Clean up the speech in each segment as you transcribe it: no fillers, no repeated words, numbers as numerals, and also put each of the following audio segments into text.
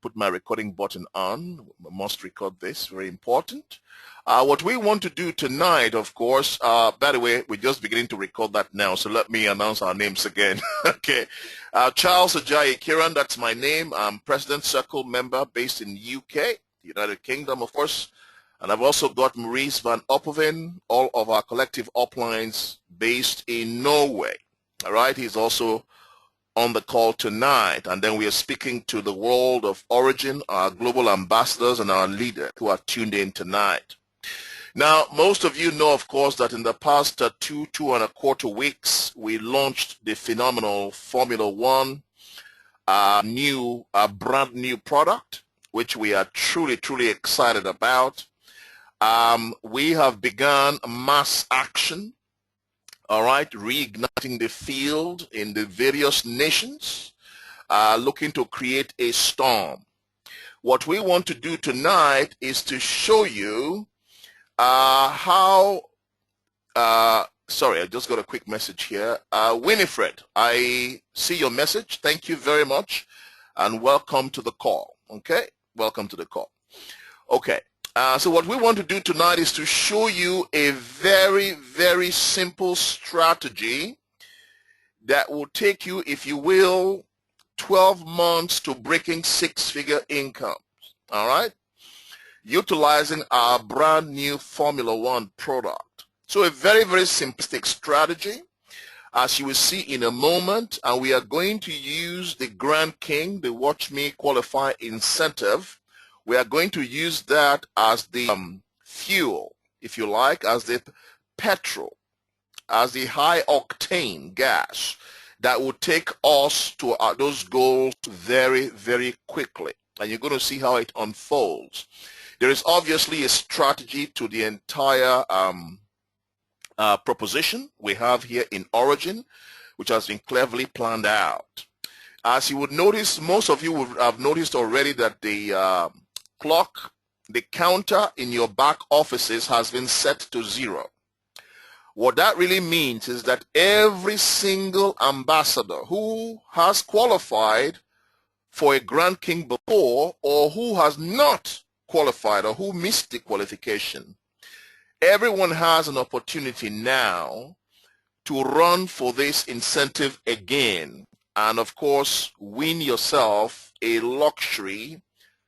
put my recording button on. I must record this, very important. What we want to do tonight, of course, by the way, we're just beginning to record that now, so let me announce our names again. Okay. Charles Ajayi Kiran, that's my name. I'm President Circle member based in UK, United Kingdom, of course. And I've also got Maurice van Opperven, all of our collective uplines based in Norway. All right, he's also on the call tonight. And then we are speaking to the world of origin, our global ambassadors and our leader who are tuned in tonight. Now, most of you know, of course, that in the past 2.25 weeks, we launched the phenomenal Formula One brand new product, which we are truly, truly excited about. We have begun mass action, all right, reigniting the field in the various nations, looking to create a storm. What we want to do tonight is to show you how, sorry, I just got a quick message here. Winifred, I see your message. Thank you very much, and welcome to the call, okay? Welcome to the call. Okay. So what we want to do tonight is to show you a very, very simple strategy that will take you, if you will, 12 months to breaking six-figure incomes, all right? Utilizing our brand new Formula One product. So a very, very simplistic strategy, as you will see in a moment, and we are going to use the Grand King, the Watch Me Qualify incentive. We are going to use that as the fuel, if you like, as the petrol, as the high-octane gas that will take us to those goals very, very quickly. And you're going to see how it unfolds. There is obviously a strategy to the entire proposition we have here in Origin, which has been cleverly planned out. As you would notice, most of you would have noticed already that the clock, the counter in your back offices has been set to 0. What that really means is that every single ambassador who has qualified for a Grand King before, or who has not qualified, or who missed the qualification, everyone has an opportunity now to run for this incentive again, and of course win yourself a luxury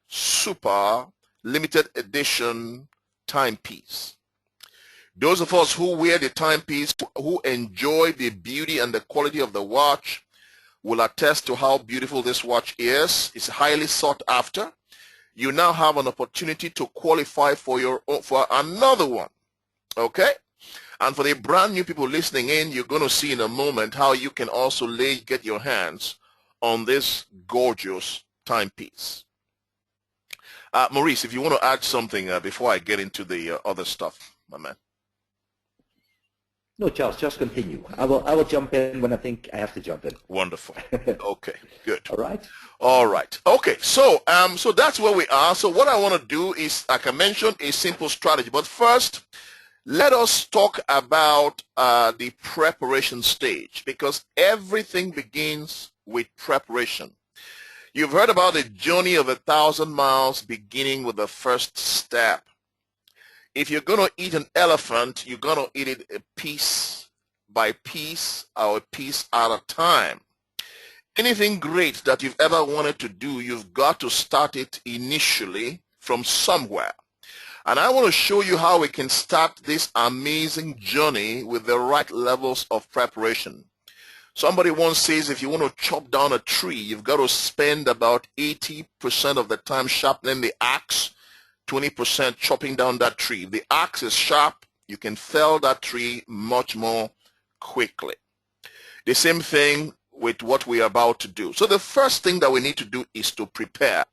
super limited edition timepiece. Those of us who wear the timepiece, who enjoy the beauty and the quality of the watch, will attest to how beautiful this watch is. It's highly sought after. You now have an opportunity to qualify for another one, okay? And for the brand new people listening in, you're going to see in a moment how you can also get your hands on this gorgeous timepiece. Maurice, if you want to add something before I get into the other stuff, my man. No, Charles, just continue. I will jump in when I think I have to jump in. Wonderful. Okay, good. All right. All right. Okay, so so that's where we are. So what I want to do is, like I mentioned, a simple strategy. But first, let us talk about the preparation stage, because everything begins with preparation. You've heard about the journey of 1,000 miles beginning with the first step. If you're going to eat an elephant, you're going to eat it piece by piece, or a piece at a time. Anything great that you've ever wanted to do, you've got to start it initially from somewhere. And I want to show you how we can start this amazing journey with the right levels of preparation. Somebody once says if you want to chop down a tree, you've got to spend about 80% of the time sharpening the axe, 20% chopping down that tree. If the axe is sharp, you can fell that tree much more quickly. The same thing with what we are about to do. So the first thing that we need to do is to prepare.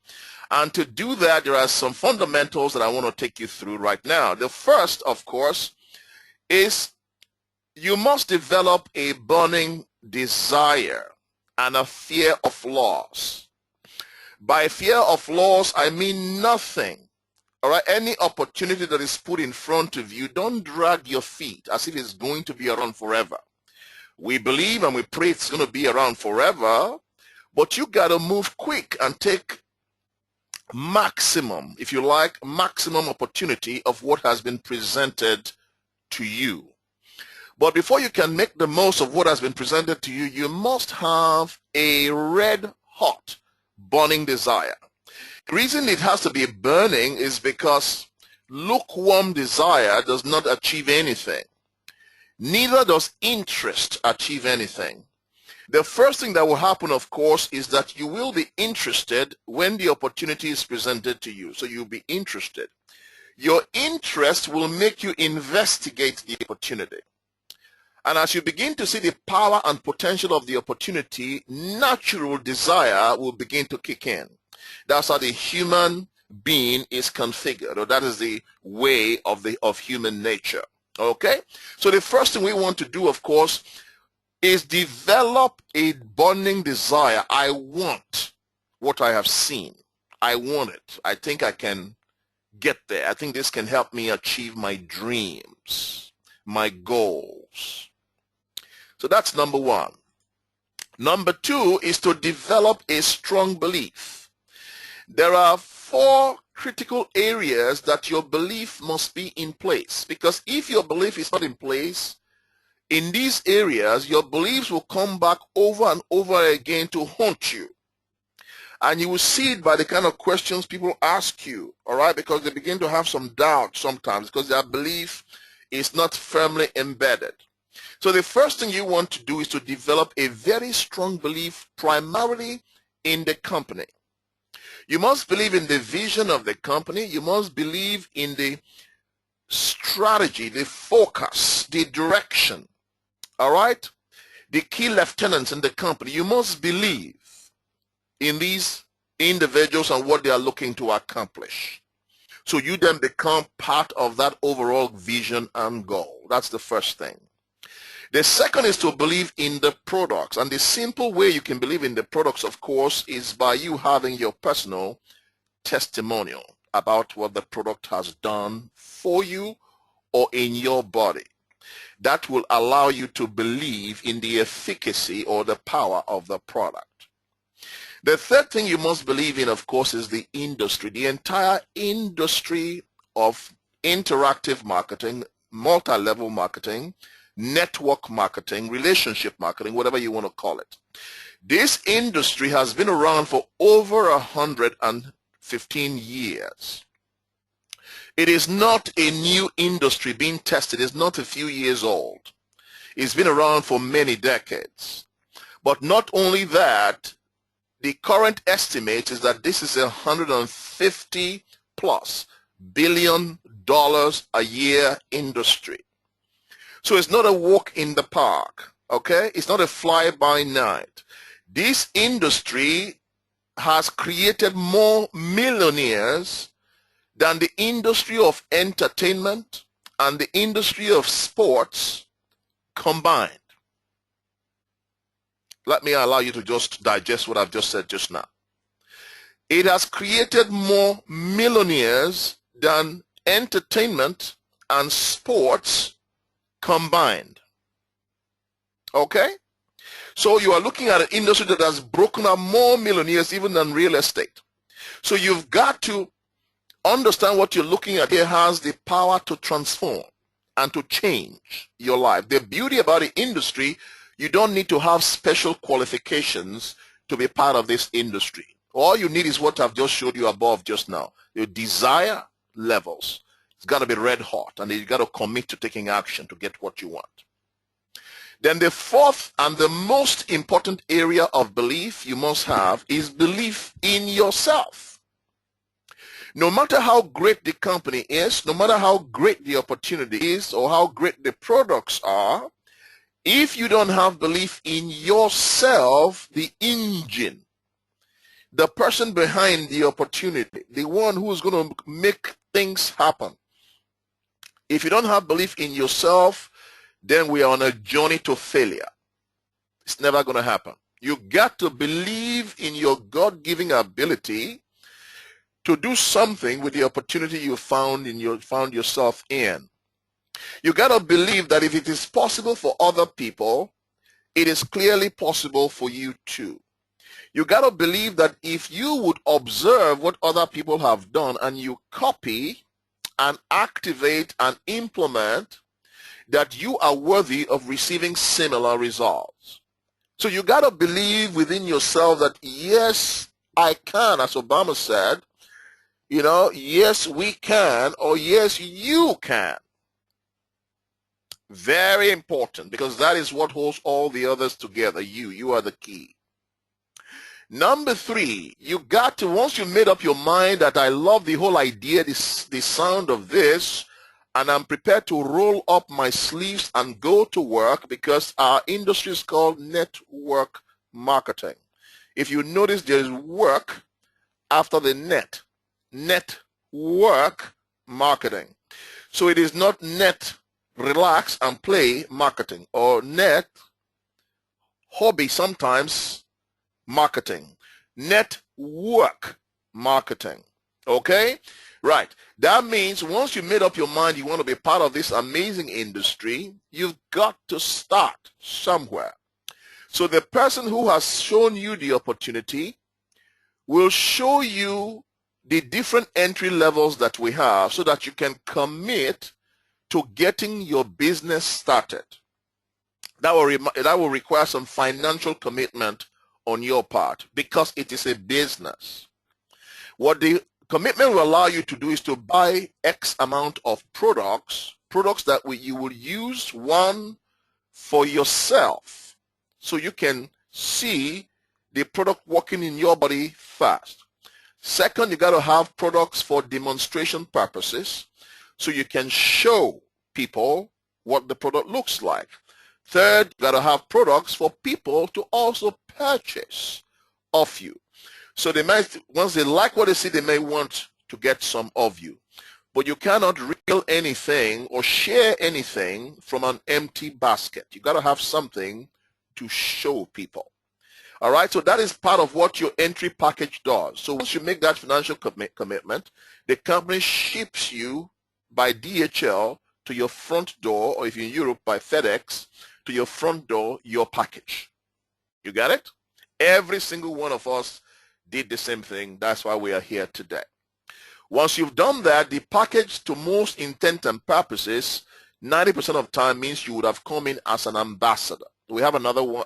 And to do that, there are some fundamentals that I want to take you through right now. The first, of course, is you must develop a burning desire and a fear of loss. By fear of loss, I mean nothing. All right, any opportunity that is put in front of you, don't drag your feet as if it's going to be around forever. We believe and we pray it's going to be around forever, but you got to move quick and take maximum, if you like, maximum opportunity of what has been presented to you. But before you can make the most of what has been presented to you, you must have a red hot burning desire. The reason it has to be burning is because lukewarm desire does not achieve anything. Neither does interest achieve anything. The first thing that will happen, of course, is that you will be interested when the opportunity is presented to you. So you'll be interested. Your interest will make you investigate the opportunity. And as you begin to see the power and potential of the opportunity, natural desire will begin to kick in. That's how the human being is configured, or that is the way of human nature. Okay? So the first thing we want to do, of course, is develop a burning desire. I want what I have seen. I want it. I think I can get there. I think this can help me achieve my dreams, my goals. So that's number one. Number two is to develop a strong belief. There are 4 critical areas that your belief must be in place, because if your belief is not in place, in these areas, your beliefs will come back over and over again to haunt you. And you will see it by the kind of questions people ask you, all right, because they begin to have some doubt sometimes because their belief is not firmly embedded. So the first thing you want to do is to develop a very strong belief primarily in the company. You must believe in the vision of the company. You must believe in the strategy, the focus, the direction, all right? The key lieutenants in the company. You must believe in these individuals and what they are looking to accomplish. So you then become part of that overall vision and goal. That's the first thing. The second is to believe in the products. And the simple way you can believe in the products, of course, is by you having your personal testimonial about what the product has done for you or in your body. That will allow you to believe in the efficacy or the power of the product. The third thing you must believe in, of course, is the industry. The entire industry of interactive marketing, multi-level marketing, network marketing, relationship marketing, whatever you want to call it. This industry has been around for over 115 years. It is not a new industry being tested. It's not a few years old. It's been around for many decades. But not only that, the current estimate is that this is $150+ billion a year industry. So it's not a walk in the park, okay? It's not a fly-by-night. This industry has created more millionaires than the industry of entertainment and the industry of sports combined. Let me allow you to just digest what I've just said just now. It has created more millionaires than entertainment and sports combined. Okay? So you are looking at an industry that has broken up more millionaires even than real estate. So you've got to understand what you're looking at here has the power to transform and to change your life. The beauty about the industry, you don't need to have special qualifications to be part of this industry. All you need is what I've just showed you above just now. Your desire levels. It's got to be red hot, and you got to commit to taking action to get what you want. Then the fourth and the most important area of belief you must have is belief in yourself. No matter how great the company is, no matter how great the opportunity is, or how great the products are, if you don't have belief in yourself, the engine, the person behind the opportunity, the one who's going to make things happen, if you don't have belief in yourself, then we are on a journey to failure. It's never going to happen. You got to believe in your God-given ability to do something with the opportunity you found yourself in. You got to believe that if it is possible for other people, it is clearly possible for you too. You got to believe that if you would observe what other people have done and you copy and activate and implement, that you are worthy of receiving similar results. So you got to believe within yourself that, yes, I can, as Obama said, you know, yes, we can, or yes, you can. Very important, because that is what holds all the others together. You are the key. Number 3, you got to, once you made up your mind that I love the whole idea, the sound of this, and I'm prepared to roll up my sleeves and go to work, because our industry is called network marketing. If you notice, there is work after the net. Network marketing. So it is not net relax and play marketing, or net hobby sometimes marketing. Network marketing. Okay? Right. That means once you made up your mind you want to be part of this amazing industry, you've got to start somewhere. So the person who has shown you the opportunity will show you the different entry levels that we have so that you can commit to getting your business started. That will require some financial commitment on your part, because it is a business. What the commitment will allow you to do is to buy X amount of products that you will use, one, for yourself, so you can see the product working in your body fast. Second, you got to have products for demonstration purposes, so you can show people what the product looks like. Third, you got to have products for people to also purchase of you. So they might, once they like what they see, they may want to get some of you. But you cannot reel anything or share anything from an empty basket. You got to have something to show people. All right, so that is part of what your entry package does. So once you make that financial commitment, the company ships you by DHL to your front door, or if you're in Europe, by FedEx to your front door, your package. You got it? Every single one of us did the same thing. That's why we are here today. Once you've done that, the package, to most intent and purposes, 90% of the time means you would have come in as an ambassador. We have another one,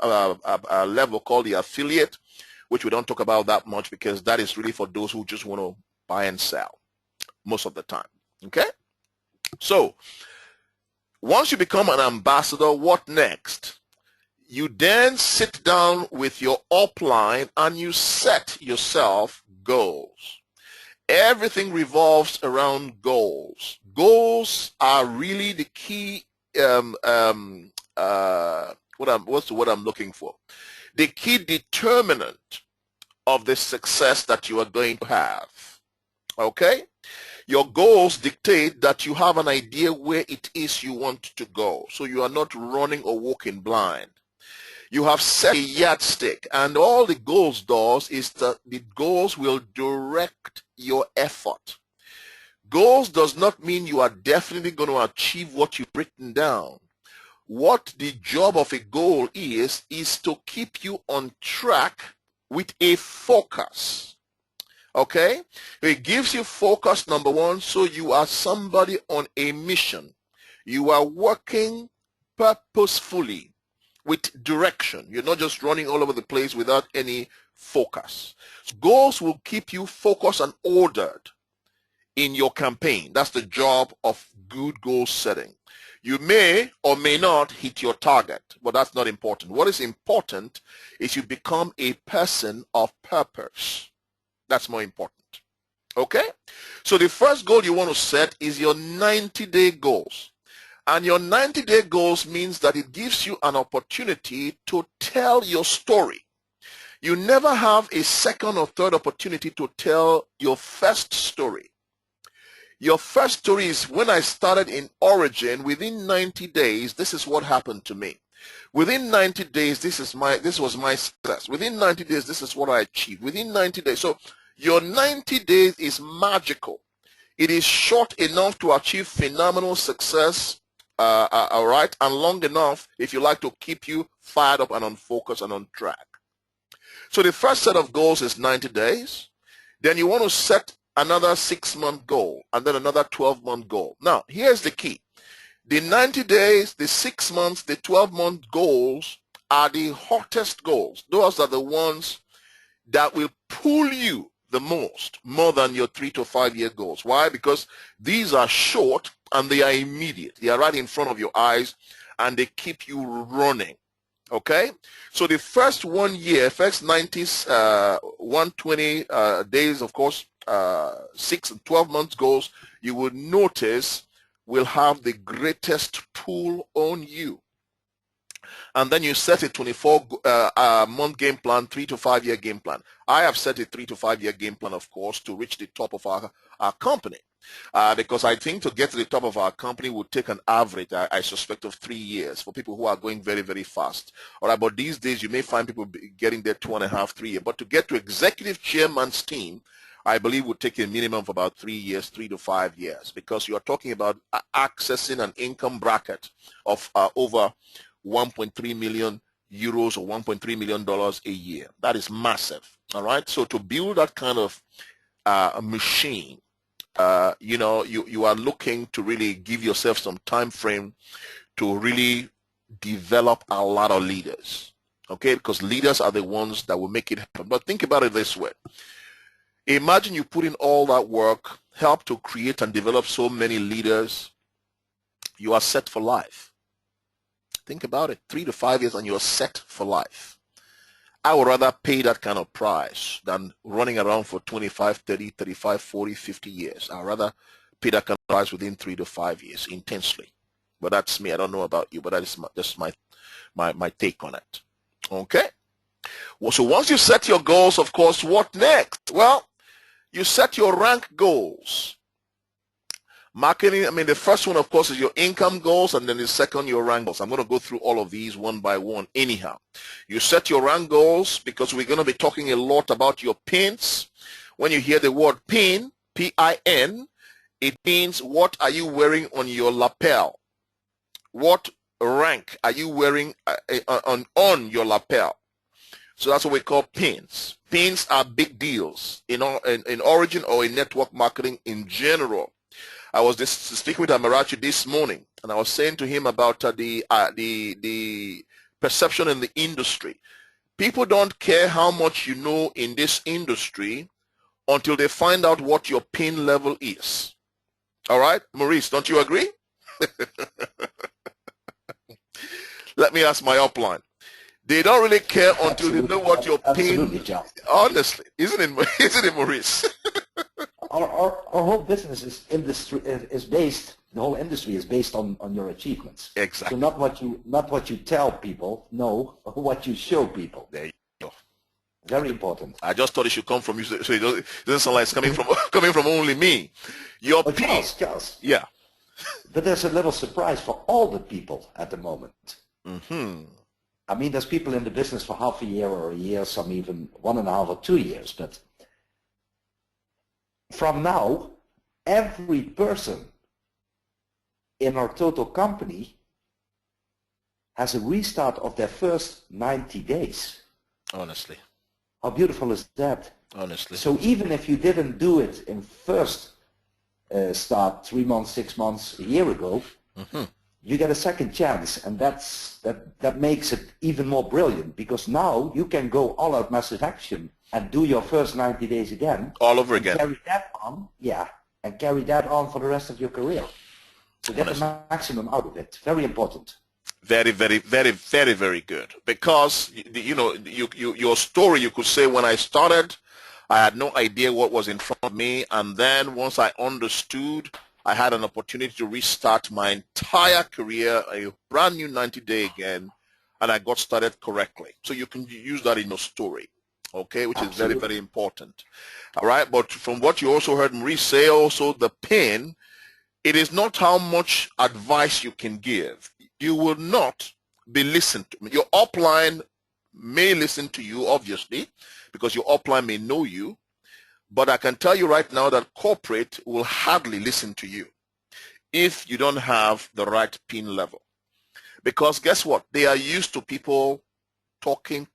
level called the affiliate, which we don't talk about that much, because that is really for those who just want to buy and sell most of the time. Okay? So once you become an ambassador, what next? You then sit down with your upline and you set yourself goals. Everything revolves around goals. Goals are really the key, what's the word I'm looking for? The key determinant of the success that you are going to have. Okay? Your goals dictate that you have an idea where it is you want to go. So you are not running or walking blind. You have set a yardstick, and all the goals does is that the goals will direct your effort. Goals does not mean you are definitely going to achieve what you've written down. What the job of a goal is to keep you on track with a focus. Okay? It gives you focus, number one, so you are somebody on a mission. You are working purposefully with direction. You're not just running all over the place without any focus. Goals will keep you focused and ordered in your campaign. That's the job of good goal setting. You may or may not hit your target, but that's not important. What is important is you become a person of purpose. That's more important. Okay? So the first goal you want to set is your 90-day goals. And your 90-day goals means that it gives you an opportunity to tell your story. You never have a second or third opportunity to tell your first story. Your first story is, when I started in Origin, within 90 days, this is what happened to me. Within 90 days, this was my success. Within 90 days, this is what I achieved. Within 90 days. So your 90 days is magical. It is short enough to achieve phenomenal success, all right, and long enough, if you like, to keep you fired up and on focus and on track. So the first set of goals is 90 days. Then you want to set another 6-month goal and then another 12-month goal. Now, here's the key. The 90 days, the 6 months, the 12-month goals are the hottest goals. Those are the ones that will pull you the most, more than your 3 to 5 year goals. Why? Because these are short and they are immediate. They are right in front of your eyes and they keep you running. Okay? So the first 1 year, first 90, 120 days, of course, 6 and 12 months goals, you will notice will have the greatest pull on you. And then you set a 24-month game plan, 3 to 5 year game plan. I have set a 3 to 5 year game plan, of course, to reach the top of our company. Because I think to get to the top of our company would take an average, I suspect, of 3 years for people who are going very, very fast. All right, but these days you may find people getting there 2.5, 3 years. But to get to executive chairman's team, I believe would take a minimum of about 3 years, 3 to 5 years, because you are talking about accessing an income bracket of over 1.3 million euros or 1.3 million dollars a year. That is massive. All right. So to build that kind of machine, you know, you are looking to really give yourself some time frame to really develop a lot of leaders. Okay, because leaders are the ones that will make it happen. But think about it this way. Imagine you put in all that work, help to create and develop so many leaders. You are set for life. Think about it, 3 to 5 years and you're set for life. I would rather pay that kind of price than running around for 25, 30, 35, 40, 50 years. I'd rather pay that kind of price within 3 to 5 years intensely. But that's me. I don't know about you, but that is just my take on it. Okay? Well, so once you set your goals, of course, what next? Well, you set your rank goals. Marketing, I mean, the first one, of course, is your income goals, and then the second, your rank goals. I'm going to go through all of these one by one anyhow. You set your rank goals because we're going to be talking a lot about your pins. When you hear the word pin, P-I-N, it means what are you wearing on your lapel? What rank are you wearing on your lapel? So that's what we call pins. Pins are big deals in origin or in network marketing in general. I was just speaking with Amarachi this morning, and I was saying to him about the perception in the industry. People don't care how much you know in this industry until they find out what your pin level is. All right, Maurice, don't you agree? Let me ask my upline. They don't really care until they know what your pin. Honestly, isn't it, Maurice? Our whole business is based. The whole industry is based on your achievements. Exactly. So not what you tell people. No, what you show people. There you go. Very important. I just thought it should come from you, so it doesn't sound like it's coming from only me. Your pin. Charles. Yeah. But there's a little surprise for all the people at the moment. Mm-hmm. I mean, there's people in the business for half a year or a year, some even 1.5 or 2 years. But from now, every person in our total company has a restart of their first 90 days. Honestly. How beautiful is that? Honestly. So even if you didn't do it in first start 3 months, 6 months, a year ago, mm-hmm. you get a second chance, and that makes it even more brilliant, because now you can go all out massive action and do your first 90 days again. All over again. Carry that on, yeah, and carry that on for the rest of your career. To get the maximum out of it. Very important. Very, very, very, very, very good. Because, you know, your story, you could say, when I started, I had no idea what was in front of me. And then once I understood, I had an opportunity to restart my entire career, a brand new 90-day again, and I got started correctly. So you can use that in your story, okay, which Absolutely. is very, very important. All right, but from what you also heard Maurice say, also the pin, it is not how much advice you can give. You will not be listened to. Your upline may listen to you, obviously, because your upline may know you. But I can tell you right now that corporate will hardly listen to you if you don't have the right pin level. Because guess what? They are used to people talking,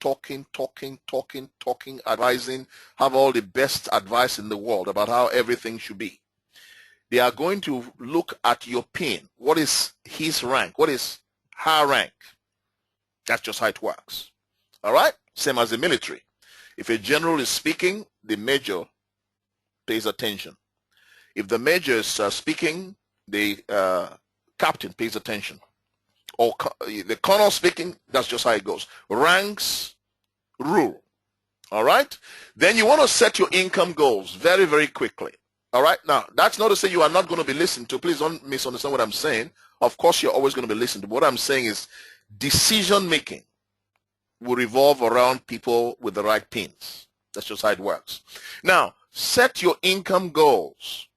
advising, have all the best advice in the world about how everything should be. They are going to look at your pin. What is his rank? What is her rank? That's just how it works. All right? Same as the military. If a general is speaking, the major pays attention. If the major is speaking, the captain pays attention. Or the colonel speaking, that's just how it goes. Ranks rule. All right? Then you want to set your income goals very, very quickly. All right? Now, that's not to say you are not going to be listened to. Please don't misunderstand what I'm saying. Of course, you're always going to be listened to. But what I'm saying is decision-making will revolve around people with the right pins. That's just how it works. Now, set your income goals.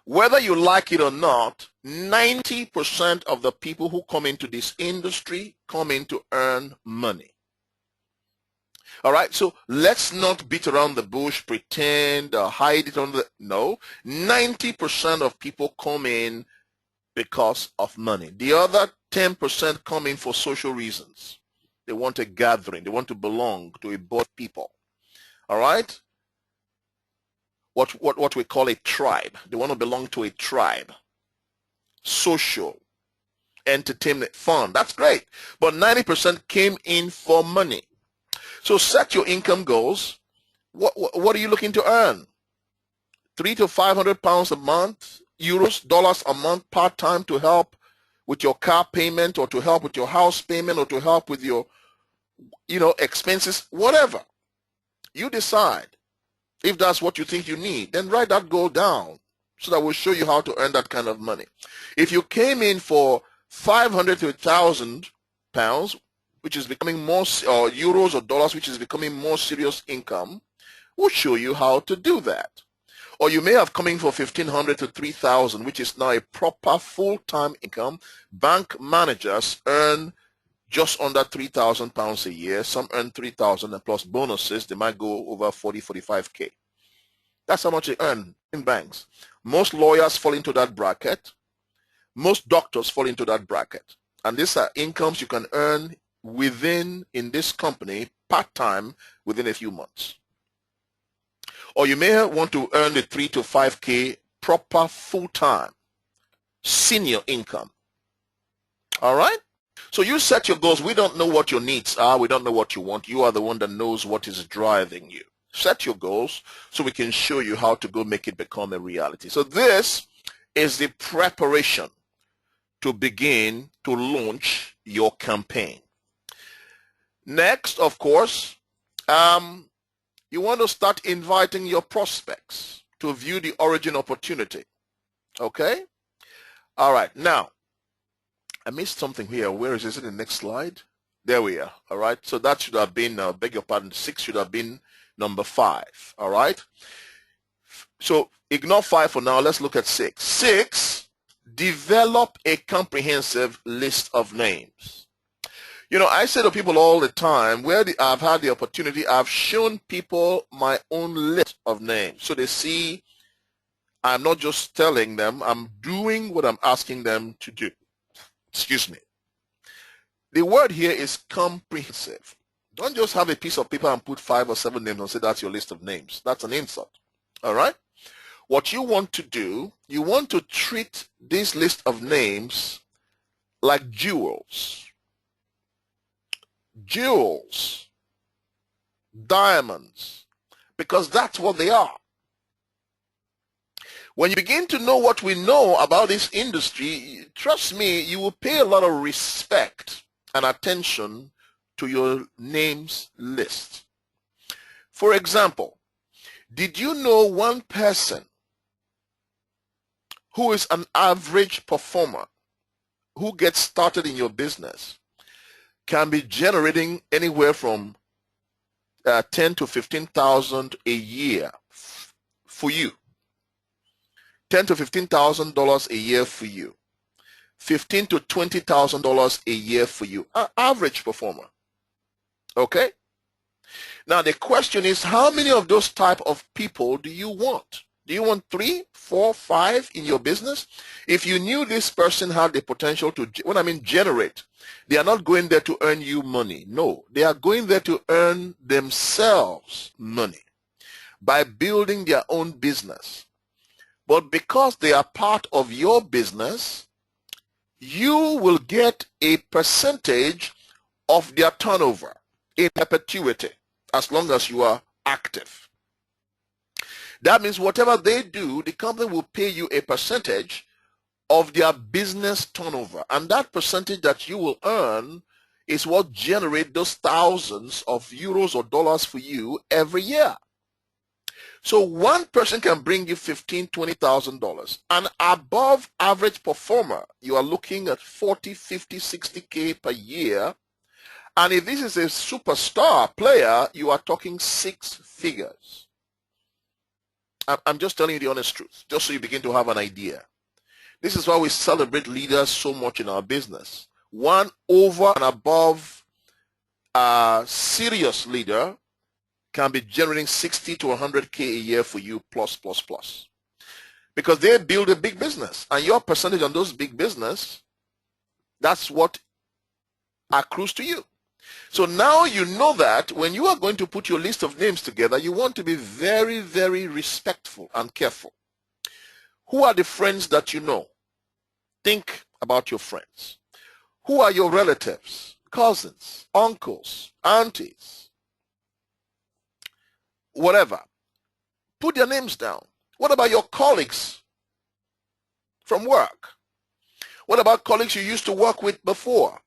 Whether you like it or not, 90% of the people who come into this industry come in to earn money. All right, so let's not beat around the bush, pretend, hide it under the... No, 90% of people come in because of money. The other 10% come in for social reasons. They want a gathering. They want to belong to a bunch of people. All right? What we call a tribe. They want to belong to a tribe. Social, entertainment, fun. That's great. But 90% came in for money. So set your income goals. What are you looking to earn? 300 to 500 pounds a month, euros, dollars a month, part-time to help with your car payment or to help with your house payment or to help with your, expenses, whatever. You decide. If that's what you think you need, then write that goal down so that we'll show you how to earn that kind of money. If you came in for 500 to 1,000 pounds, which is becoming more, or euros or dollars, which is becoming more serious income, we'll show you how to do that. Or you may have come in for 1,500 to 3,000, which is now a proper full-time income. Bank managers earn just under 3,000 pounds a year. Some earn 3,000 and plus bonuses. They might go over 40, 45K. That's how much they earn in banks. Most lawyers fall into that bracket. Most doctors fall into that bracket. And these are incomes you can earn in this company part-time within a few months. Or you may want to earn the 3 to 5K proper full-time senior income. All right? So you set your goals. We don't know what your needs are. We don't know what you want. You are the one that knows what is driving you. Set your goals so we can show you how to go make it become a reality. So this is the preparation to begin to launch your campaign. Next, of course, you want to start inviting your prospects to view the origin opportunity. Okay? All right. Now, I missed something here. Where is it? Is it in the next slide? There we are. All right. So that should have been, beg your pardon, 6 should have been number 5. All right. So ignore 5 for now. Let's look at 6. 6, develop a comprehensive list of names. I say to people all the time, where I've had the opportunity, I've shown people my own list of names. So they see I'm not just telling them, I'm doing what I'm asking them to do. Excuse me. The word here is comprehensive. Don't just have a piece of paper and put 5 or 7 names and say that's your list of names. That's an insult. All right? What you want to do, you want to treat this list of names like jewels. Jewels. Diamonds. Because that's what they are. When you begin to know what we know about this industry, trust me, you will pay a lot of respect and attention to your names list. For example, did you know one person who is an average performer who gets started in your business can be generating anywhere from 10 to 15,000 a year for you? $10 to $15,000 a year for you. $15,000 to $20,000 a year for you. Average performer. Okay? Now the question is, how many of those type of people do you want? Do you want 3, 4, 5 in your business? If you knew this person had the potential to, when I mean generate, they are not going there to earn you money. No, they are going there to earn themselves money by building their own business. But because they are part of your business, you will get a percentage of their turnover in perpetuity as long as you are active. That means whatever they do, the company will pay you a percentage of their business turnover. And that percentage that you will earn is what generates those thousands of euros or dollars for you every year. So one person can bring you $15,000, $20,000. An above average performer, you are looking at 40, 50, 60K per year. And if this is a superstar player, you are talking 6 figures. I'm just telling you the honest truth, just so you begin to have an idea. This is why we celebrate leaders so much in our business. One over and above serious leader can be generating 60 to 100K a year for you plus. Because they build a big business. And your percentage on those big business, that's what accrues to you. So now you know that when you are going to put your list of names together, you want to be very, very respectful and careful. Who are the friends that you know? Think about your friends. Who are your relatives, cousins, uncles, aunties, whatever? Put their names down. What about your colleagues from work? What about colleagues you used to work with before?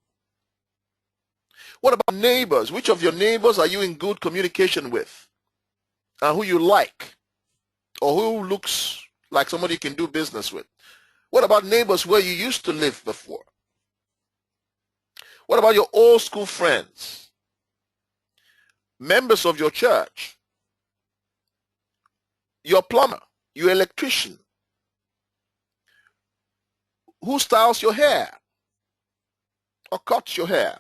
What about neighbors? Which of your neighbors are you in good communication with? And who you like? Or who looks like somebody you can do business with? What about neighbors where you used to live before? What about your old school friends? Members of your church? Your plumber? Your electrician? Who styles your hair? Or cuts your hair?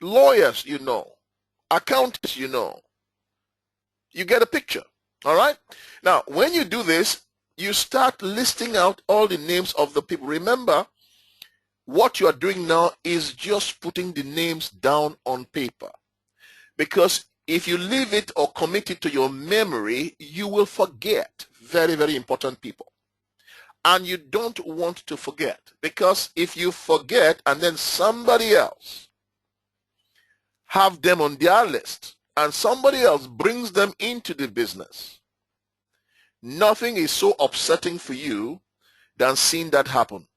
Lawyers you know, accountants you know. You get a picture, all right? Now, when you do this, you start listing out all the names of the people. Remember, what you are doing now is just putting the names down on paper. Because if you leave it or commit it to your memory, you will forget very, very important people. And you don't want to forget, because if you forget and then somebody else have them on their list and somebody else brings them into the business, nothing is so upsetting for you than seeing that happen,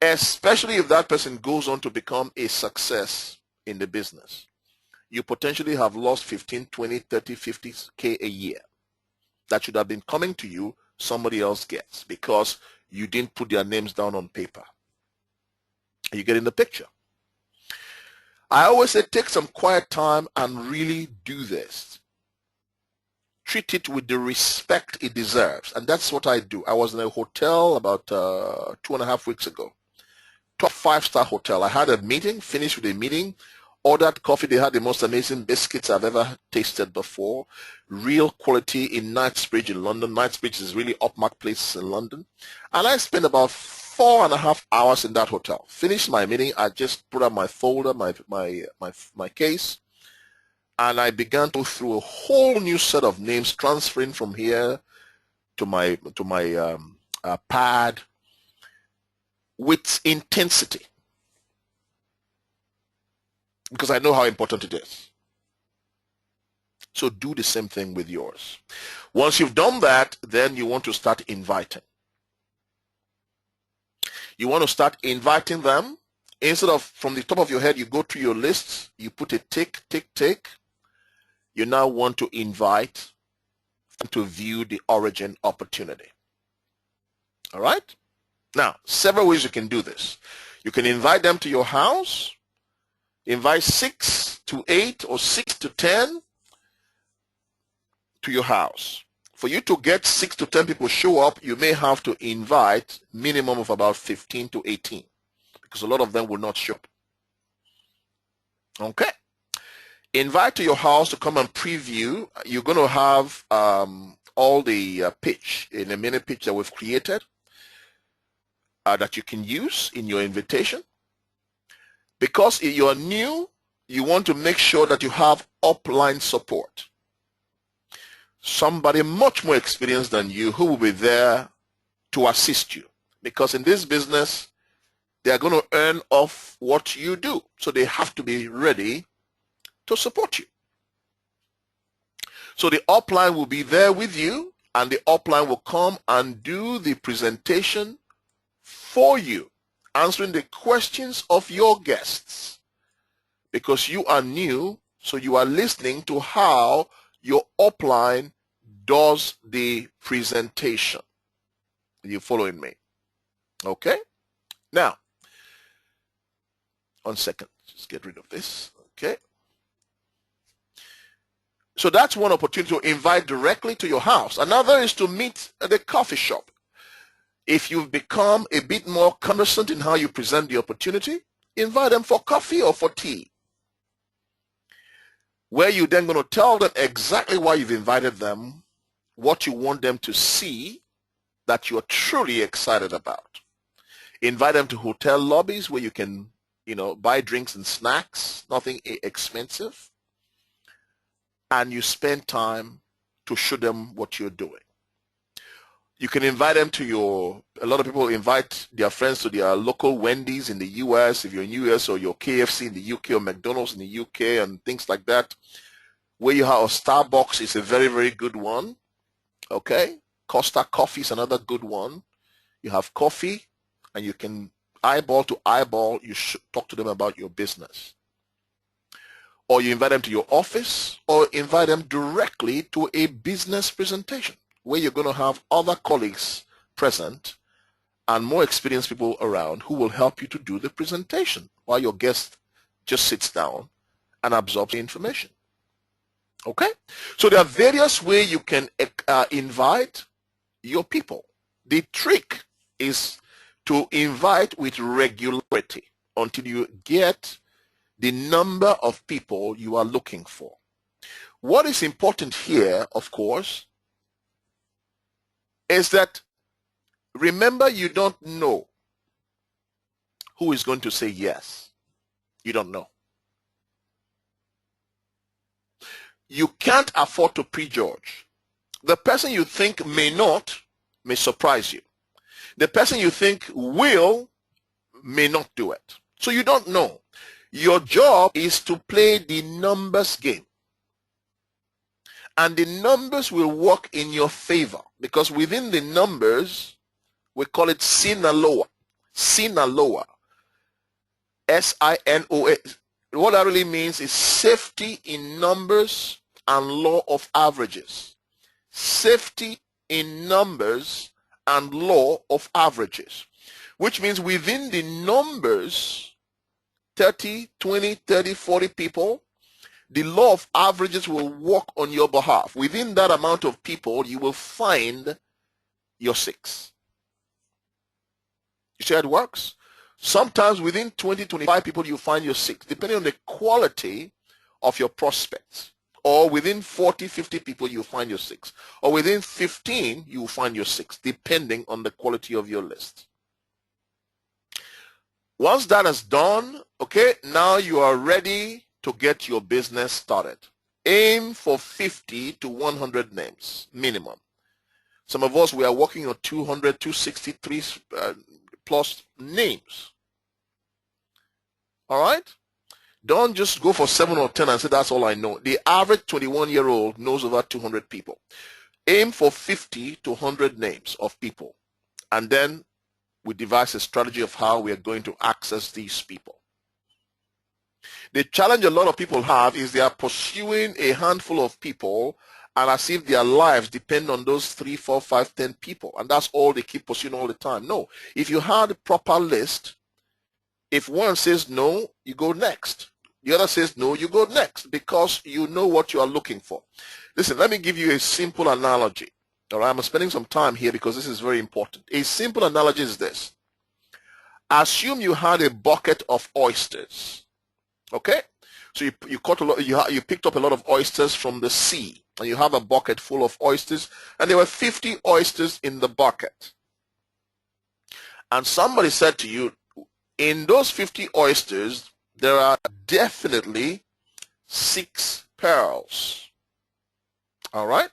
especially if that person goes on to become a success in the business. You potentially have lost 15, 20, 30, 50K a year that should have been coming to you, somebody else gets, because you didn't put their names down on paper. Are you getting the picture? I always say take some quiet time and really do this. Treat it with the respect it deserves. And that's what I do. I was in a hotel about 2.5 weeks ago. Top 5-star hotel. I had a meeting, finished with a meeting, ordered coffee. They had the most amazing biscuits I've ever tasted before. Real quality in Knightsbridge in London. Knightsbridge is really upmarket place in London. And I spent about 4.5 hours in that hotel. Finished my meeting. I just put up my folder, my case, and I began to go through a whole new set of names, transferring from here to my pad with intensity, because I know how important it is. So do the same thing with yours. Once you've done that, then you want to start inviting. You want to start inviting them. Instead of from the top of your head, you go through your lists, you put a tick, tick, tick. You now want to invite them to view the origin opportunity. All right? Now, several ways you can do this. You can invite them to your house, invite 6 to 8 or 6 to 10 to your house. For you to get 6 to 10 people show up, you may have to invite minimum of about 15 to 18, because a lot of them will not show up. Okay. Invite to your house to come and preview. You're going to have all the pitch in a mini pitch that we've created that you can use in your invitation. Because you are new, you want to make sure that you have upline support. Somebody much more experienced than you who will be there to assist you. Because in this business, they are going to earn off what you do. So they have to be ready to support you. So the upline will be there with you, and the upline will come and do the presentation for you, answering the questions of your guests. Because you are new, so you are listening to how your upline does the presentation. Are you following me? Okay? Now, 1 second. Just get rid of this. Okay? So that's one opportunity to invite directly to your house. Another is to meet at the coffee shop. If you've become a bit more conversant in how you present the opportunity, invite them for coffee or for tea, where you're then going to tell them exactly why you've invited them, what you want them to see that you're truly excited about. Invite them to hotel lobbies where you can, buy drinks and snacks, nothing expensive, and you spend time to show them what you're doing. You can invite them to a lot of people invite their friends to their local Wendy's in the US, if you're in the US, or your KFC in the UK, or McDonald's in the UK, and things like that. Where you have a Starbucks is a very, very good one. Okay? Costa Coffee is another good one. You have coffee, and you can eyeball to eyeball, you should talk to them about your business. Or you invite them to your office, or invite them directly to a business presentation, where you're going to have other colleagues present and more experienced people around who will help you to do the presentation while your guest just sits down and absorbs the information. Okay? So there are various ways you can invite your people. The trick is to invite with regularity until you get the number of people you are looking for. What is important here, of course, is that remember, you don't know who is going to say yes. You don't know. You can't afford to prejudge. The person you think may not may surprise you. The person you think will may not do it. So you don't know. Your job is to play the numbers game. And the numbers will work in your favor, because within the numbers, we call it Sinaloa. Sinaloa. S-I-N-O-A. What that really means is safety in numbers and law of averages. Safety in numbers and law of averages. Which means within the numbers, 30, 20, 30, 40 people, the law of averages will work on your behalf. Within that amount of people, you will find your 6. You see how it works? Sometimes within 20, 25 people, you find your 6, depending on the quality of your prospects. Or within 40, 50 people, you find your 6. Or within 15, you will find your 6, depending on the quality of your list. Once that is done, okay, now you are ready to get your business started. Aim for 50 to 100 names, minimum. Some of us, we are working on 200, 263 plus names. All right? Don't just go for 7 or 10 and say, that's all I know. The average 21-year-old knows over 200 people. Aim for 50 to 100 names of people. And then we devise a strategy of how we are going to access these people. The challenge a lot of people have is they are pursuing a handful of people, and as if their lives depend on those 3, 4, 5, 10 people, and that's all they keep pursuing all the time. No, if you had a proper list, if one says no, you go next. The other says no, you go next, because you know what you are looking for. Listen, let me give you a simple analogy. All right, I'm spending some time here because this is very important. A simple analogy is this. Assume you had a bucket of oysters. Okay, so you caught a lot. You picked up a lot of oysters from the sea. and you have a bucket full of oysters, and there were 50 oysters in the bucket. And somebody said to you, in those 50 oysters, there are definitely 6 pearls. All right?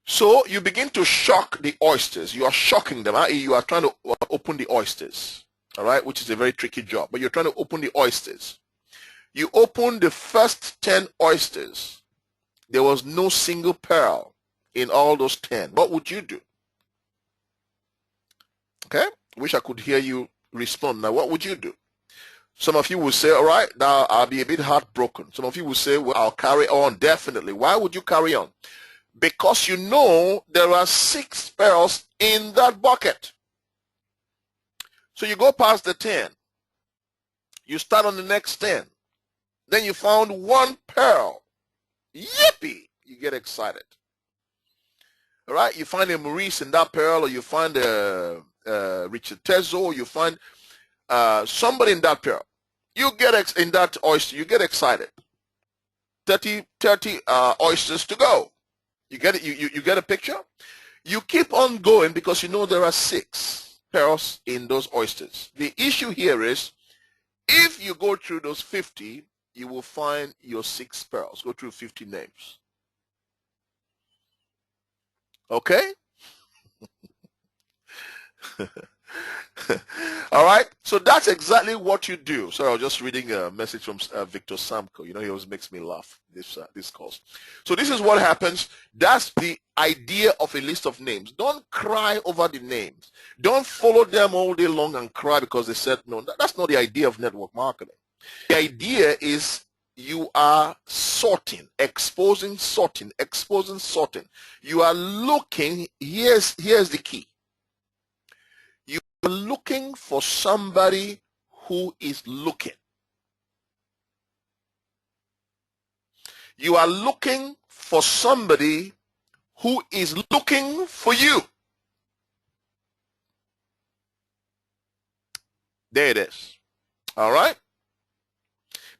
So you begin to shock the oysters. You are shocking them. You are trying to open the oysters. All right? Which is a very tricky job. But you're trying to open the oysters. You open the first 10 oysters. There was no single pearl in all those 10. What would you do? Okay? Wish I could hear you respond. Now, what would you do? Some of you will say, all right, now I'll be a bit heartbroken. Some of you will say, well, I'll carry on, definitely. Why would you carry on? Because you know there are 6 pearls in that bucket. So you go past the 10. You start on the next 10. Then you found 1 pearl. Yippee! You get excited. All right? You find a Maurice in that pearl, or you find a Richard Tezo, or you find somebody in that pearl. You get in that oyster, you get excited. 30 oysters to go. You get it? You get a picture? You keep on going because you know there are 6 pearls in those oysters. The issue here is, if you go through those 50, you will find your 6 pearls. Go through 50 names. Okay? All right, so that's exactly what you do. So I was just reading a message from Victor Samko. You know, he always makes me laugh, this course. So this is what happens. That's the idea of a list of names. Don't cry over the names. Don't follow them all day long and cry because they said no. That's not the idea of network marketing. The idea is you are sorting, exposing, sorting, exposing, sorting. You are looking. Here's the key. Looking for somebody who is looking. You are looking for somebody who is looking for you. There it is. All right?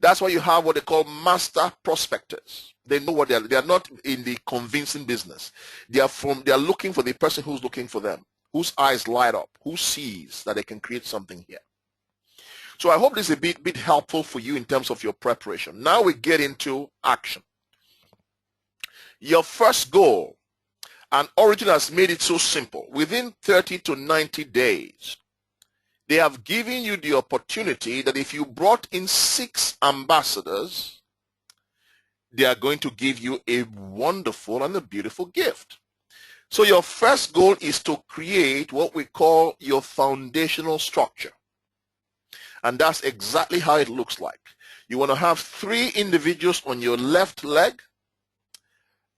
That's why you have what they call master prospectors. They know what they are not in the convincing business. They are looking for the person who's looking for them, whose eyes light up, who sees that they can create something here. So I hope this is a bit helpful for you in terms of your preparation. Now we get into action. Your first goal, and Origin has made it so simple. Within 30 to 90 days, they have given you the opportunity that if you brought in 6 ambassadors, they are going to give you a wonderful and a beautiful gift. So your first goal is to create what we call your foundational structure. And that's exactly how it looks like. You want to have 3 individuals on your left leg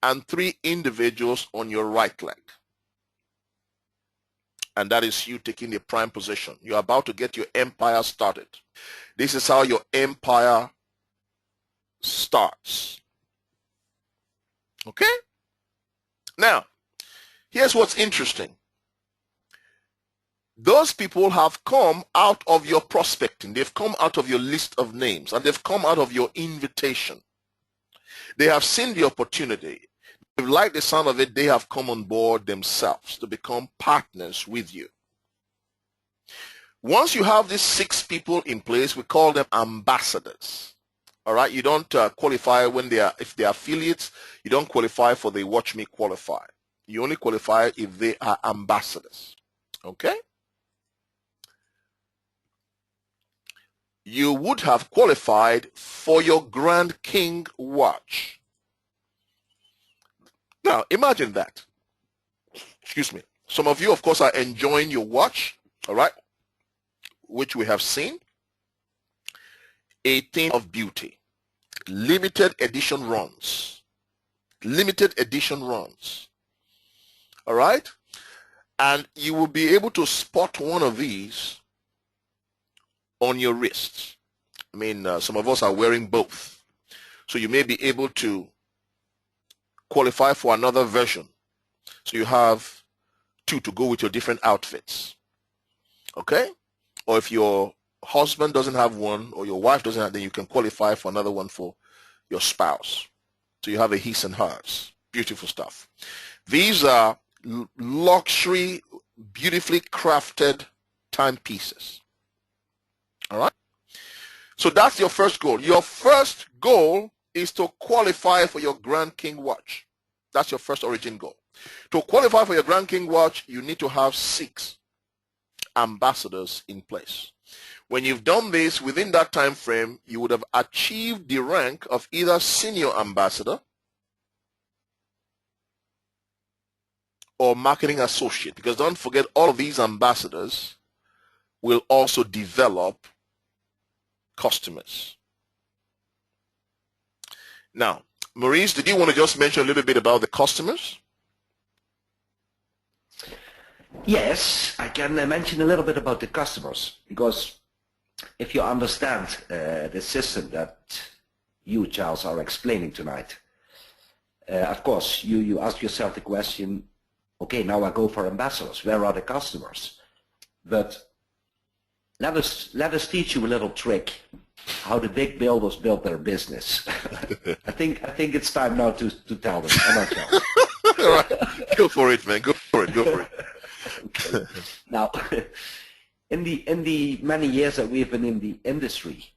and 3 individuals on your right leg. And that is you taking the prime position. You're about to get your empire started. This is how your empire starts. Okay? Now, here's what's interesting. Those people have come out of your prospecting. They've come out of your list of names, and they've come out of your invitation. They have seen the opportunity. They've liked the sound of it. They have come on board themselves to become partners with you. Once you have these 6 people in place, we call them ambassadors. All right, you don't qualify if they are affiliates. You don't qualify for the Watch Me qualify. You only qualify if they are ambassadors. Okay? You would have qualified for your Grand King watch. Now, imagine that. Excuse me. Some of you, of course, are enjoying your watch, all right, which we have seen. A thing of beauty. Limited edition runs. Limited edition runs. All right? And you will be able to spot one of these on your wrists. I mean, some of us are wearing both. So you may be able to qualify for another version. So you have 2 to go with your different outfits. Okay? Or if your husband doesn't have one or your wife doesn't have, then you can qualify for another one for your spouse. So you have a his and hers. Beautiful stuff. These are luxury, beautifully crafted timepieces. All right? So that's your first goal. Your first goal is to qualify for your Grand King watch. That's your first origin goal. To qualify for your Grand King watch, you need to have 6 ambassadors in place. When you've done this within that time frame, you would have achieved the rank of either senior ambassador or marketing associate, because don't forget, all of these ambassadors will also develop customers. Now, Maurice, did you want to just mention a little bit about the customers? Yes, I can mention a little bit about the customers, because if you understand the system that you, Charles, are explaining tonight, of course, you ask yourself the question, okay, now I go for ambassadors. Where are the customers? But let us teach you a little trick how the big builders build their business. I think it's time now to tell them. Come on, Charles. All right. Go for it, man. Go for it. Go for it. Okay. Now, in the many years that we've been in the industry,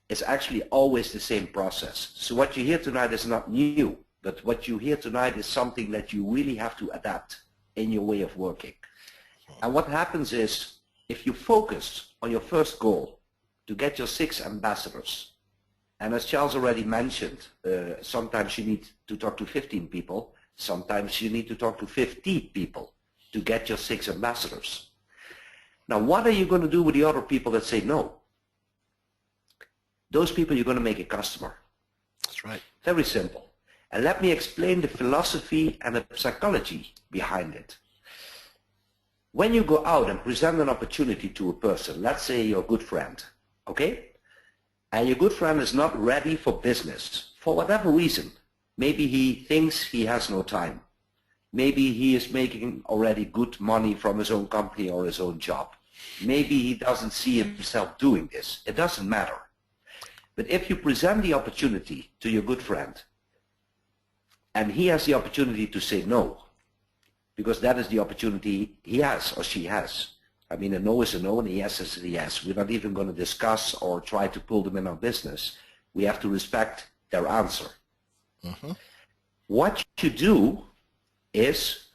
it's actually always the same process. So what you hear tonight is not new, but what you hear tonight is something that you really have to adapt in your way of working. And what happens is, if you focus on your first goal to get your 6 ambassadors, and as Charles already mentioned, sometimes you need to talk to 15 people, sometimes you need to talk to 50 people to get your 6 ambassadors. Now, what are you going to do with the other people that say no? Those people you're going to make a customer. That's right. Very simple. And let me explain the philosophy and the psychology behind it. When you go out and present an opportunity to a person, let's say your good friend, okay? And your good friend is not ready for business for whatever reason. Maybe he thinks he has no time. Maybe he is making already good money from his own company or his own job. Maybe he doesn't see himself doing this. It doesn't matter. But if you present the opportunity to your good friend, and he has the opportunity to say no, because that is the opportunity he has or she has. I mean, a no is a no and a yes is a yes. We're not even going to discuss or try to pull them in our business. We have to respect their answer. Mm-hmm. What you do is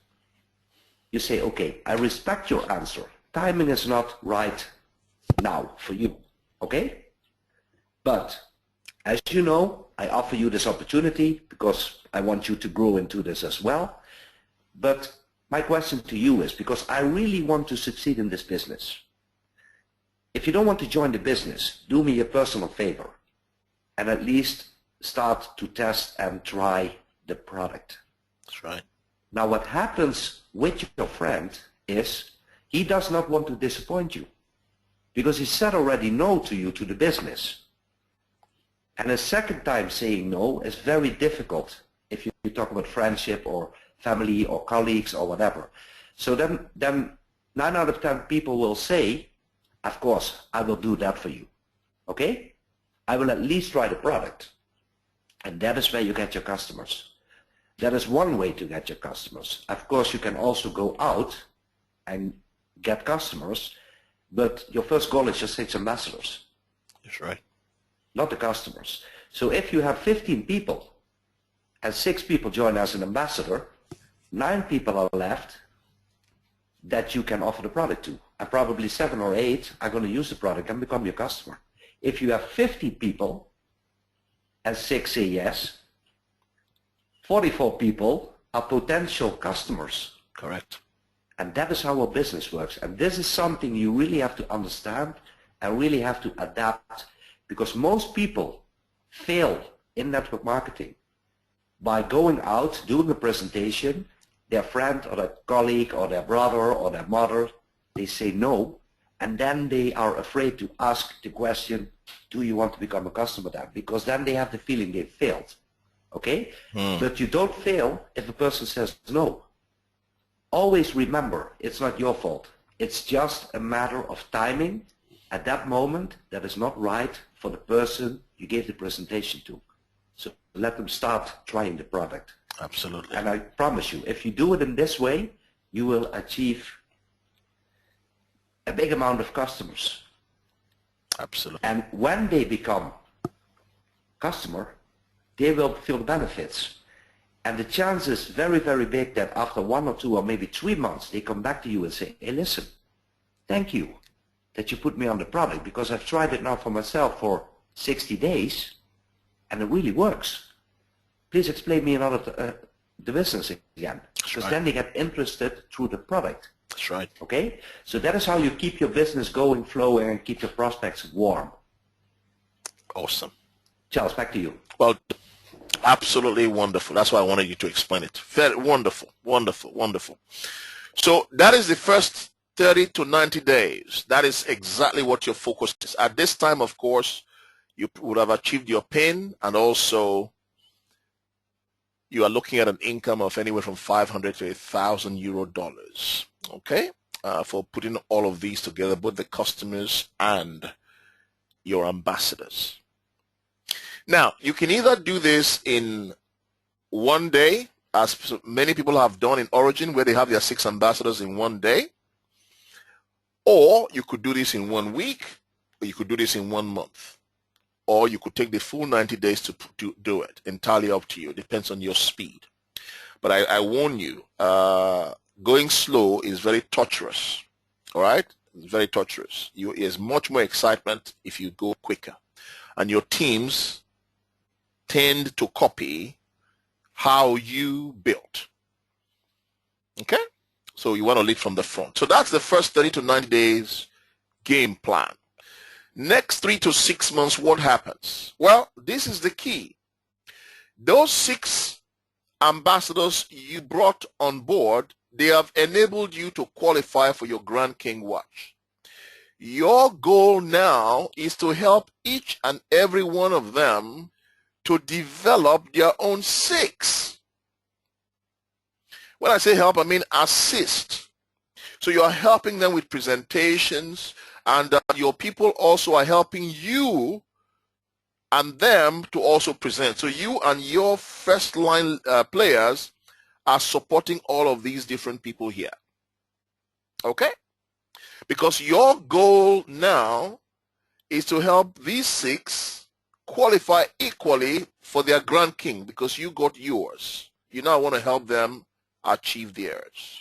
you say, okay, I respect your answer. Timing is not right now for you, okay? But as you know, I offer you this opportunity because I want you to grow into this as well. But my question to you is, because I really want to succeed in this business. If you don't want to join the business, do me a personal favor and at least start to test and try the product. That's right. Now what happens with your friend is he does not want to disappoint you because he said already no to you to the business. And a second time saying no is very difficult if you talk about friendship or family or colleagues or whatever. So then 9 out of 10 people will say, of course, I will do that for you. Okay? I will at least try the product. And that is where you get your customers. That is one way to get your customers. Of course, you can also go out and get customers, but your first goal is your 6 ambassadors. That's right. Not the customers. So if you have 15 people and 6 people join as an ambassador, 9 people are left that you can offer the product to. And probably 7 or 8 are going to use the product and become your customer. If you have 50 people and 6 say yes, 44 people are potential customers. Correct. And that is how our business works. And this is something you really have to understand and really have to adapt, because most people fail in network marketing by going out, doing a presentation, their friend or their colleague or their brother or their mother, they say no, and then they are afraid to ask the question, do you want to become a customer then? Because then they have the feeling they failed. Okay? But you don't fail if a person says no. Always remember, it's not your fault. It's just a matter of timing at that moment that is not right for the person you gave the presentation to. So let them start trying the product. Absolutely. And I promise you, if you do it in this way, you will achieve a big amount of customers. Absolutely. And when they become customer, they will feel the benefits. And the chance is very, very big that after 1 or 2 or maybe 3 months, they come back to you and say, hey, listen, thank you that you put me on the product, because I've tried it now for myself for 60 days and it really works. Please explain me another the business again. Because then they get interested through the product. That's right. Okay? So that is how you keep your business going, flowing, and keep your prospects warm. Awesome. Charles, back to you. Well, absolutely wonderful. That's why I wanted you to explain it. Very wonderful, wonderful, wonderful. So that is the first 30 to 90 days. That is exactly what your focus is. At this time, of course, you would have achieved your PIN, and also you are looking at an income of anywhere from 500 to 1,000 euro dollars, okay, for putting all of these together, both the customers and your ambassadors. Now, you can either do this in one day, as many people have done in Origin, where they have their 6 ambassadors in one day, or you could do this in 1 week, or you could do this in 1 month, or you could take the full 90 days to do it. Entirely up to you. Depends on your speed. But I warn you, going slow is very torturous. All right? It's very torturous. There's much more excitement if you go quicker. And your teams tend to copy how you built. Okay? So you want to lead from the front. So that's the first 30 to 90 days game plan. Next 3 to 6 months, what happens? Well, this is the key. Those 6 ambassadors you brought on board, they have enabled you to qualify for your Grand King Watch. Your goal now is to help each and every one of them to develop their own 6. When I say help, I mean assist. So you are helping them with presentations, and your people also are helping you and them to also present. So you and your first line players are supporting all of these different people here. Okay? Because your goal now is to help these 6 qualify equally for their Grand King, because you got yours. You now want to help them achieve theirs.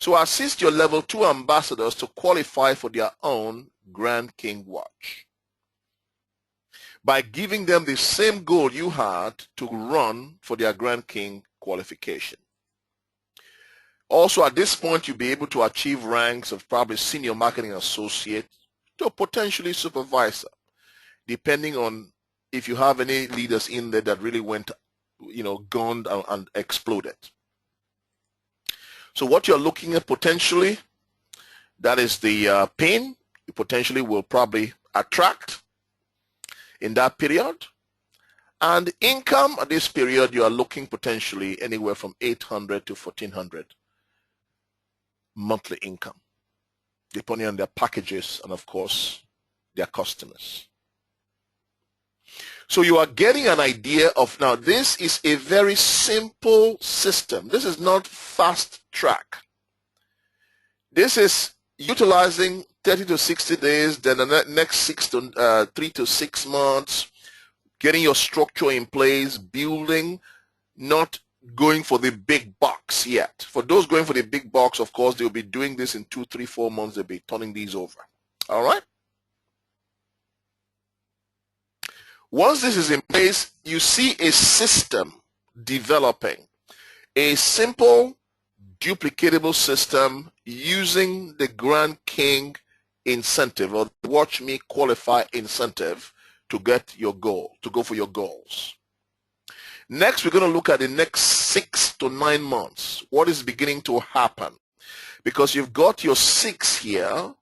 So assist your level 2 ambassadors to qualify for their own Grand King Watch by giving them the same goal you had to run for their Grand King qualification. Also, at this point, you'll be able to achieve ranks of probably senior marketing associate to potentially supervisor, depending on if you have any leaders in there that really went, gone and exploded. So what you're looking at potentially, that is the PIN you potentially will probably attract in that period. And income at this period, you are looking potentially anywhere from 800 to 1,400 monthly income, depending on their packages and, of course, their customers. So you are getting an idea of, now this is a very simple system. This is not fast track. This is utilizing 30 to 60 days, then the next 3 to 6 months, getting your structure in place, building, not going for the big bucks yet. For those going for the big bucks, of course, they'll be doing this in 2, 3, 4 months. They'll be turning these over. All right? Once this is in place, you see a system developing, a simple, duplicatable system using the Grand King incentive or Watch Me Qualify incentive to get your goal, to go for your goals. Next, we're going to look at the next 6 to 9 months. What is beginning to happen? Because you've got your 6 here,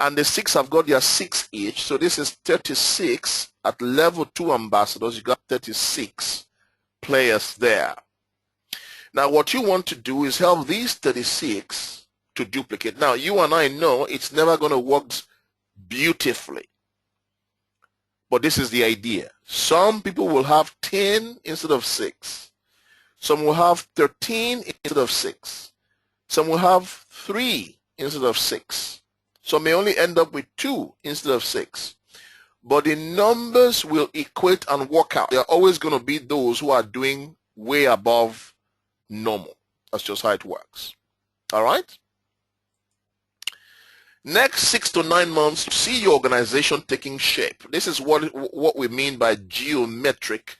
and the 6 have got their 6 each, so this is 36 at level 2 ambassadors. You got 36 players there. Now what you want to do is help these 36 to duplicate. Now you and I know it's never going to work beautifully, But this is the idea. Some people will have 10 instead of 6. Some will have 13 instead of 6. Some will have 3 instead of 6. Some may only end up with 2 instead of 6. But the numbers will equate and work out. There are always going to be those who are doing way above normal. That's just how it works. All right? Next 6 to 9 months, you see your organization taking shape. This is what we mean by geometric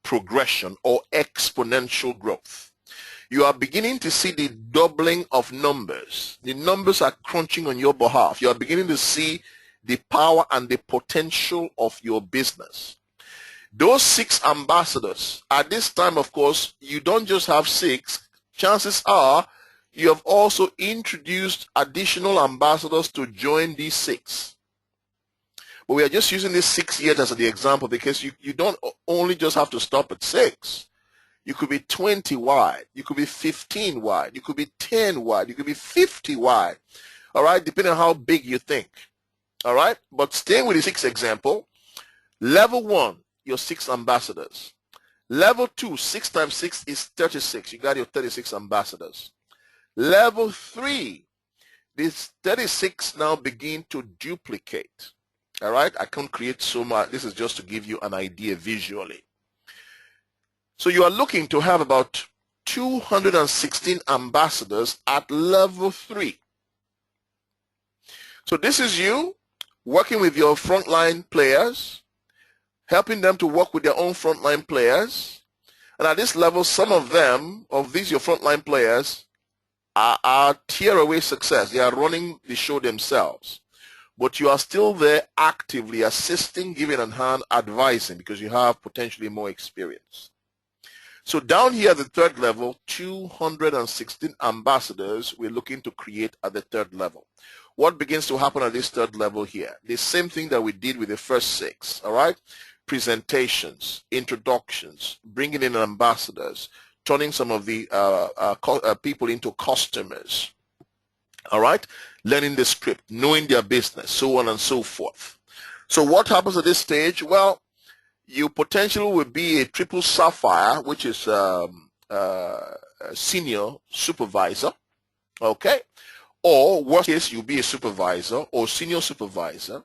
progression or exponential growth. You are beginning to see the doubling of numbers. The numbers are crunching on your behalf. You are beginning to see the power and the potential of your business. Those 6 ambassadors, at this time, of course, you don't just have 6. Chances are you have also introduced additional ambassadors to join these 6. But we are just using these 6 yet as the example because you don't only just have to stop at 6. You could be 20 wide. You could be 15 wide. You could be 10 wide. You could be 50 wide. All right, depending on how big you think. All right, but staying with the 6 example, level 1, your 6 ambassadors. Level 2, 6 times 6 is 36. You got your 36 ambassadors. Level 3, this 36 now begin to duplicate. All right, I can't create so much. This is just to give you an idea visually. So you are looking to have about 216 ambassadors at level 3. So this is you working with your frontline players, helping them to work with their own frontline players. And at this level, some of them, of these your frontline players, are tear-away success. They are running the show themselves. But you are still there actively assisting, giving a hand, advising, because you have potentially more experience. So down here at the 3rd level, 216 ambassadors we're looking to create at the 3rd level. What begins to happen at this 3rd level here? The same thing that we did with the first 6, all right? Presentations, introductions, bringing in ambassadors, turning some of the people into customers, all right? Learning the script, knowing their business, so on and so forth. So what happens at this stage? Well, you potentially will be a triple sapphire, which is a senior supervisor, okay? Or worst case, you'll be a supervisor or senior supervisor,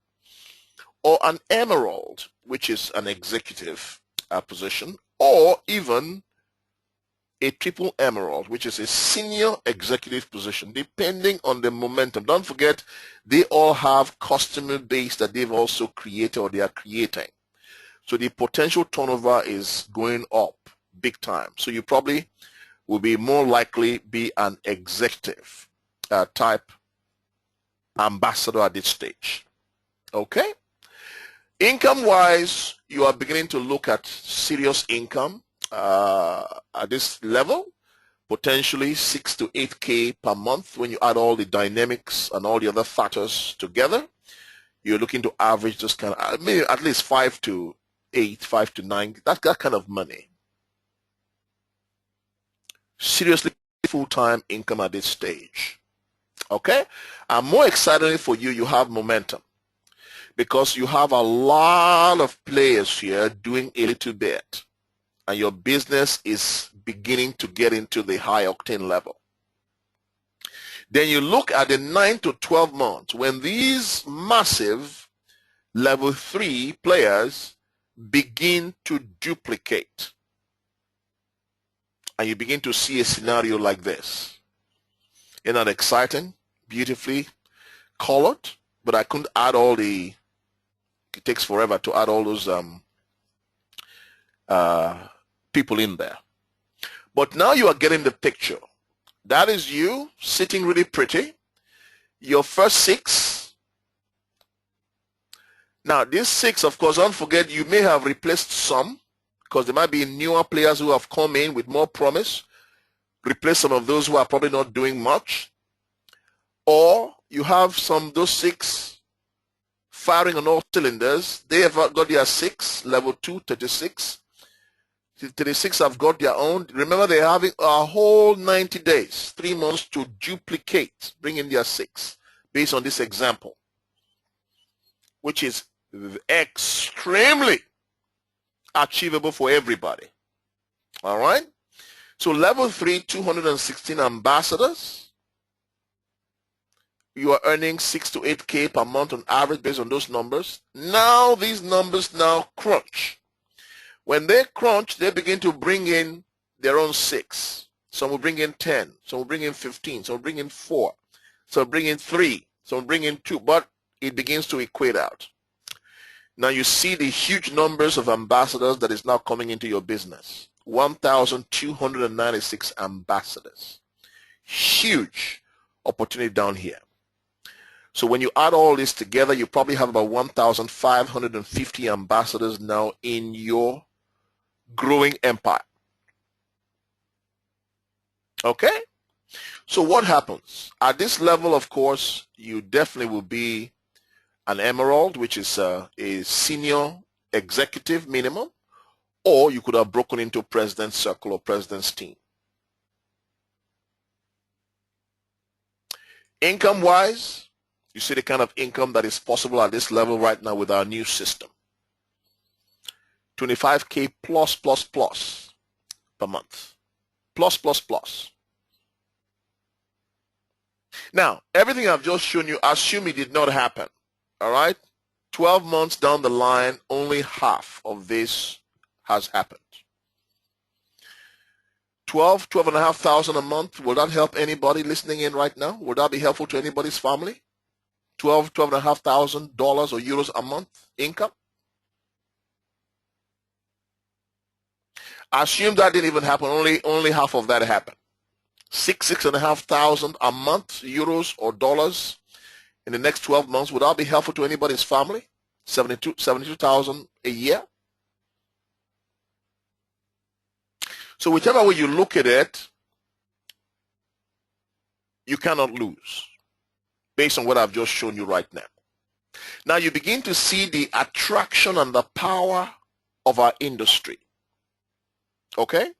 or an emerald, which is an executive position, or even a triple emerald, which is a senior executive position, depending on the momentum. Don't forget, they all have customer base that they've also created or they are creating. So the potential turnover is going up big time. So you probably will be more likely be an executive type ambassador at this stage. Okay? Income-wise, you are beginning to look at serious income at this level, potentially 6 to 8K per month when you add all the dynamics and all the other factors together. You're looking to average just kind of maybe at least 5 to 8, 5 to 9, that kind of money. Seriously, full-time income at this stage. Okay? And more excitingly for you, you have momentum, because you have a lot of players here doing a little bit, and your business is beginning to get into the high octane level. Then you look at the 9 to 12 months when these massive level 3 players begin to duplicate, and you begin to see a scenario like this. Isn't that exciting? Beautifully colored, but I couldn't add all the, it takes forever to add all those people in there. But now you are getting the picture. That is you sitting really pretty. Your first 6. Now these 6, of course, don't forget you may have replaced some, because there might be newer players who have come in with more promise, replace some of those who are probably not doing much. Or you have some, those 6 firing on all cylinders. They have got their 6, level 2, 36. 36 have got their own. Remember, they're having a whole 90 days, 3 months to duplicate, bring in their 6, based on this example, which is extremely achievable for everybody. All right? So level 3, 216 ambassadors. You are earning 6 to 8K per month on average based on those numbers. Now these numbers now crunch. When they crunch, they begin to bring in their own 6. Some will bring in 10. Some will bring in 15. Some will bring in 4. Some will bring in 3. Some will bring in 2. But it begins to equate out. Now you see the huge numbers of ambassadors that is now coming into your business. 1,296 ambassadors. Huge opportunity down here. So when you add all this together, you probably have about 1,550 ambassadors now in your growing empire. Okay? So what happens? At this level, of course, you definitely will be an emerald, which is a senior executive minimum, or you could have broken into president's circle or president's team. Income-wise, you see the kind of income that is possible at this level right now with our new system. 25K plus per month. Plus. Now, everything I've just shown you, assume it did not happen. All right? 12 months down the line, only half of this has happened. 12,500 a month. Will that help anybody listening in right now? Will that be helpful to anybody's family? $12,500 or euros a month income? Assume that didn't even happen. Only half of that happened. 6,500 a month, euros or dollars in the next 12 months. Would that be helpful to anybody's family? 72,000 a year? So whichever way you look at it, you cannot lose based on what I've just shown you right now. Now you begin to see the attraction and the power of our industry. Okay?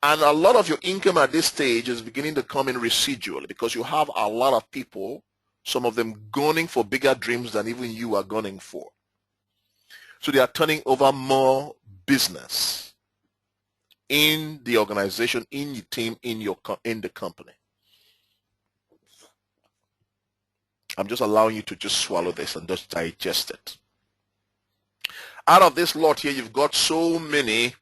And a lot of your income at this stage is beginning to come in residually because you have a lot of people, some of them gunning for bigger dreams than even you are gunning for. So they are turning over more business in the organization, in your team, in the company. I'm just allowing you to just swallow this and just digest it. Out of this lot here, you've got so many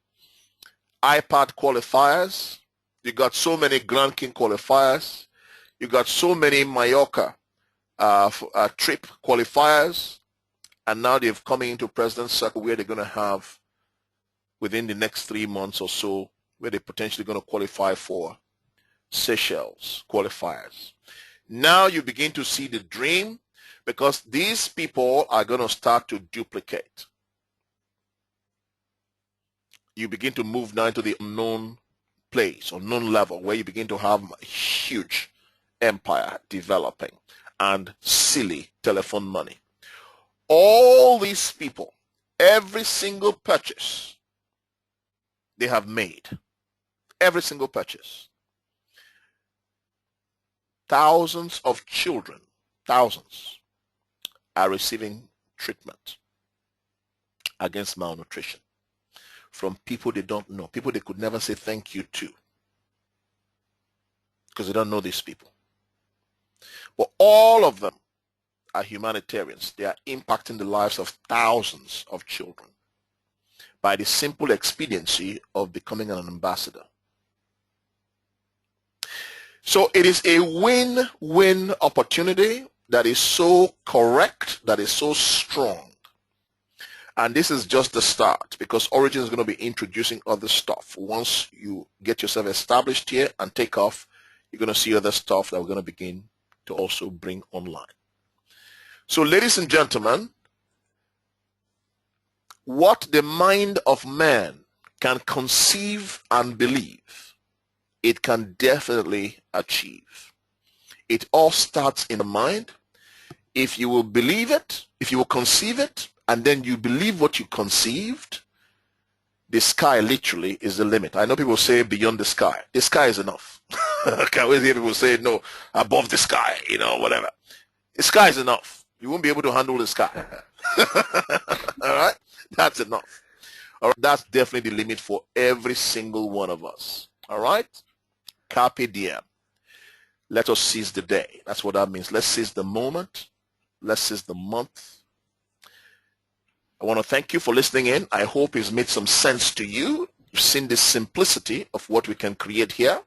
iPad qualifiers. You got so many Grand King qualifiers. You got so many Mallorca trip qualifiers. And now they've coming into President's Circle where they're going to have within the next 3 months or so where they're potentially going to qualify for Seychelles qualifiers. Now you begin to see the dream because these people are going to start to duplicate. You begin to move now into the unknown place, unknown level, where you begin to have a huge empire developing and silly telephone money. All these people, every single purchase they have made, every single purchase, thousands of children, thousands, are receiving treatment against malnutrition from people they don't know, people they could never say thank you to because they don't know these people. But all of them are humanitarians. They are impacting the lives of thousands of children by the simple expediency of becoming an ambassador. So it is a win-win opportunity that is so correct, that is so strong. And this is just the start because Origin is going to be introducing other stuff. Once you get yourself established here and take off, you're going to see other stuff that we're going to begin to also bring online. So ladies and gentlemen, what the mind of man can conceive and believe, it can definitely achieve. It all starts in the mind. If you will believe it, if you will conceive it, and then you believe what you conceived, the sky literally is the limit. I know people say beyond the sky. The sky is enough. Can we hear people say no, above the sky, whatever. The sky is enough. You won't be able to handle this car. All right? That's enough. All right? That's definitely the limit for every single one of us. All right? Carpe diem. Let us seize the day. That's what that means. Let's seize the moment. Let's seize the month. I want to thank you for listening in. I hope it's made some sense to you. You've seen the simplicity of what we can create here.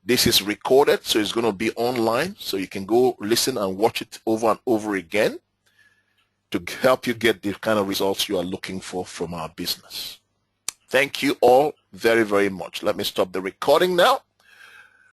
This is recorded, so it's going to be online, so you can go listen and watch it over and over again to help you get the kind of results you are looking for from our business. Thank you all very, very much. Let me stop the recording now.